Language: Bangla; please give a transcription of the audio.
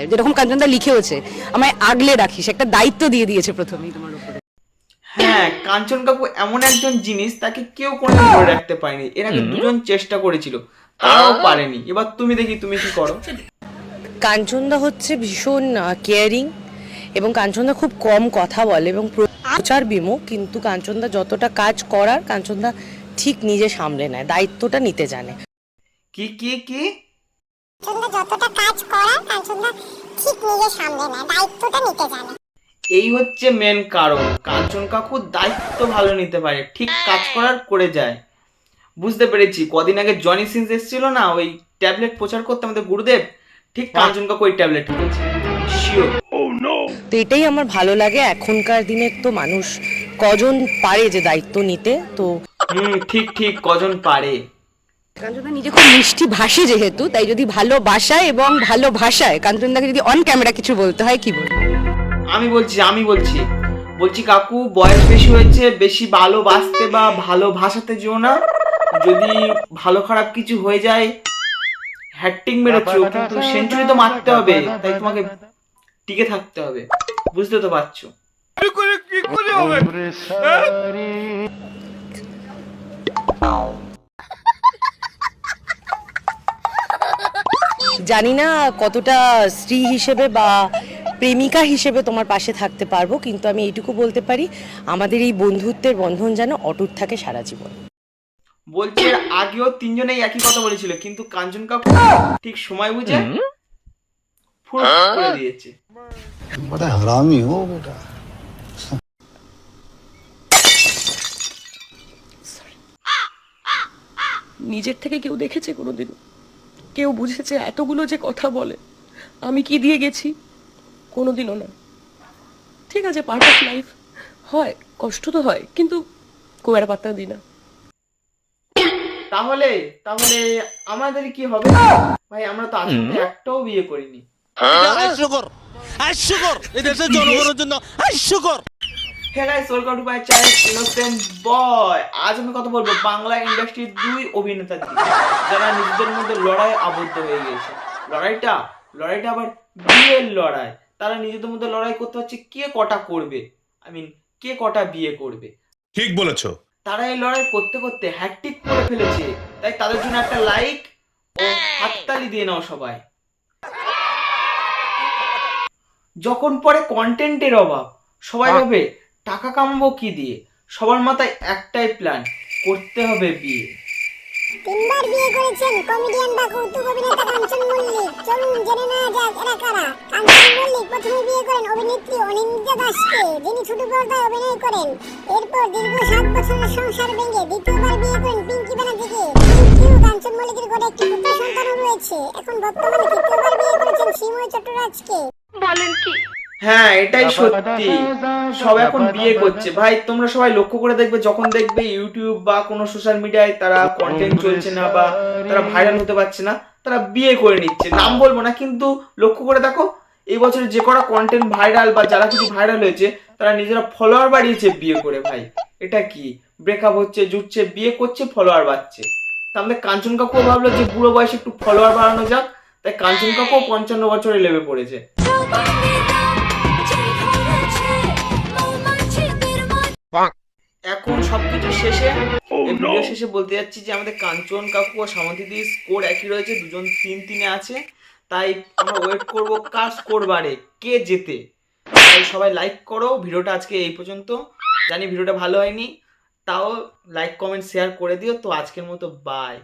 যেরকম কাঞ্চনদা লিখেওছে, আমায় আগলে রাখিস, একটা দায়িত্ব দিয়ে দিয়েছে প্রথমেই তোমার উপরে। হ্যাঁ, কাঞ্চন কাকু এমন একজন জিনিস, তাকে কেউ কোনোদিন ধরে রাখতে পারেনি। এর আগে দুজন চেষ্টা করেছিল, তারাও পারেনি। এবার তুমি দেখি তুমি কি করো। কাঞ্চনদা হচ্ছে ভীষণ কেয়ারিং, এবং কাঞ্চনদা খুব কম কথা বলে এবং প্রচার বিমুখ, কিন্তু কাঞ্চনদা যতটা কাজ করার কাঞ্চনদা ঠিক নিজে সামলে নেয়, দায়িত্বটা নিতে জানে। কি কি কি? কাঞ্চনদা যতটা কাজ করার কাঞ্চনদা ঠিক নিজে সামলে নেয়, দায়িত্বটা নিতে জানে। এই হচ্ছে মেন কারণ, কাঞ্চন কাকু দায়িত্ব ভালো নিতে পারে, ঠিক কাজ করার করে যায়। বুঝতে পেরেছি, কদিন আগে জনি সিনস এসেছিল না, ওই ট্যাবলেট প্রচার করতে আমাদের গুরুদেব, ঠিক কাঞ্চন কাকু ওই ট্যাবলেট খেয়েছে, শিওর। তো এটাই আমার ভালো লাগে। এখনকার দিনের তো মানুষ কজন পারে যে দায়িত্ব নিতে, তো ঠিক ঠিক, কজন পারে। কাঞ্চনদা নিজে খুব মিষ্টি ভাষী যেহেতু, তাই যদি ভালোবাসায় এবং ভালো ভাষায় কাঞ্চনদাকে যদি অন ক্যামেরা কিছু বলতে হয়, কি বলবো? আমি বলছি কাকু, বয়স বেশি হয়েছে, বেশি ভালোবাসতে বা ভালো ভাষাতে যেও না। যদি ভালো খারাপ কিছু হয়ে যায়, হ্যাট্রিক মেরেছো, কিন্তু সেঞ্চুরি তো মারতে হবে, তাই তোমাকে টিকে থাকতে হবে। বুঝতে তো পারছো। জানি না কতটা স্ত্রী হিসেবে বা প্রেমিকা হিসেবে তোমার পাশে থাকতে পারবো, কিন্তু আমি এইটুকু বলতে পারি, আমাদের এই বন্ধুত্বের বন্ধন যেন অটুট থাকে সারা জীবন। বলছি, এর আগেও তিনজনেই একই কথা বলেছিল, কিন্তু কাঞ্চন কাকু ঠিক সময় বুঝে ফুল করে দিয়েছে। बड़ा हरामी हो बेटा। নিজের থেকে কেউ দেখেছে কোনোদিন, কেউ বুঝেছে এতগুলো যে কথা বলে আমি কি দিয়ে গেছি? কোনোদিনও না। ঠিক আছে, পার্ট অফ লাইফ, হয় কষ্ট তো হয়, কিন্তু খুব একটা পাত্তা দিই না। তাহলে তাহলে আমাদের কি হবে ভাই? আমরা তো আজ পর্যন্ত একটাও বিয়ে করিনি। হাস্যকর, হাস্যকর, এই দেশের জনগণের জন্য হাস্যকর। Hey guys, welcome to my channel innocent boy. আজ আমি কথা বলবো বাংলা ইন্ডাস্ট্রির দুই অভিনেতা দিয়ে, যারা নিজেদের মধ্যে লড়াই আবদ্ধ হয়ে গেছে। লড়াইটা আবার বিয়ের লড়াই। তারা নিজেদের মধ্যে লড়াই করতে হচ্ছে কে কটা করবে, কে কটা বিয়ে করবে। ঠিক বলেছো। তারা এই লড়াই করতে করতে হ্যাটট্রিক করে ফেলেছে, তাই তাদের জন্য একটা লাইক ও হাততালি দিয়ে নাও সবাই। যখন পরে কন্টেন্টের অভাব, সবাই ভাবে টাকা কামাবো কি দিয়ে, সবার মাথায় একটাই প্ল্যান, করতে হবে বিয়ে। তিনবার বিয়ে করেছেন কমেডিয়ান বা কৌতুক অভিনেতা কাঞ্চন মল্লিক। চলুন জেনে নেওয়া যাক এরা কারা। কাঞ্চন মল্লিক প্রথমে বিয়ে করেন অভিনেত্রী অনিন্দিতা দাসকে, যিনি ছোট পর্দায় অভিনয় করেন। এরপর দীর্ঘ 7 বছরের সংসার ভেঙে দ্বিতীয়বার বিয়ে করেন পিঙ্কি ব্যানার্জিকে। কাঞ্চন মল্লিকের ঘরে একটি পুত্র সন্তানও রয়েছে। এখন বর্তমানে তৃতীয়বার বিয়ে করেছেন শ্রীময় চট্টরাজকে। বলেন কি? হ্যাঁ, এটাই সত্যি, সব এখন বিয়ে করছে ভাই। তোমরা সবাই লক্ষ্য করে দেখবে, যখন দেখবে ইউটিউব বা কোনো সোশ্যাল মিডিয়ায় তারা কন্টেন্ট চলছে না বা তারা ভাইরাল হতে পারছে না, তারা বিয়ে করে নিচ্ছে। নাম বলবো না, কিন্তু লক্ষ্য করে দেখো, এই বছরে যে কটা কন্টেন্ট ভাইরাল বা যারা কিছু ভাইরাল হয়েছে, তারা নিজেরা ফলোয়ার বাড়িয়েছে বিয়ে করে। ভাই এটা কি? ব্রেকআপ হচ্ছে, জুটছে, বিয়ে করছে, ফলোয়ার বাড়ছে। তা আমাদের কাঞ্চন কাকু ভাবলো যে বুড়ো বয়সে একটু ফলোয়ার বাড়ানো যাক, তাই কাঞ্চন কাকু 55 বছরে লেবে পড়েছে। এখন সবকিছু শেষে এই ভিডিও শেষে বলতে যাচ্ছি যে আমাদের কাঞ্চন কাকু ও সামন্তীদির স্কোর একই রয়েছে, দুজন 3-3 আছে। তাই আমরা ওয়েট করব কার স্কোর বাড়ে, কে জেতে। তাই সবাই লাইক করো। ভিডিওটা আজকে এই পর্যন্ত। জানি ভিডিওটা ভালো হয়নি, তাও লাইক কমেন্ট শেয়ার করে দিও। তো আজকের মতো বাই।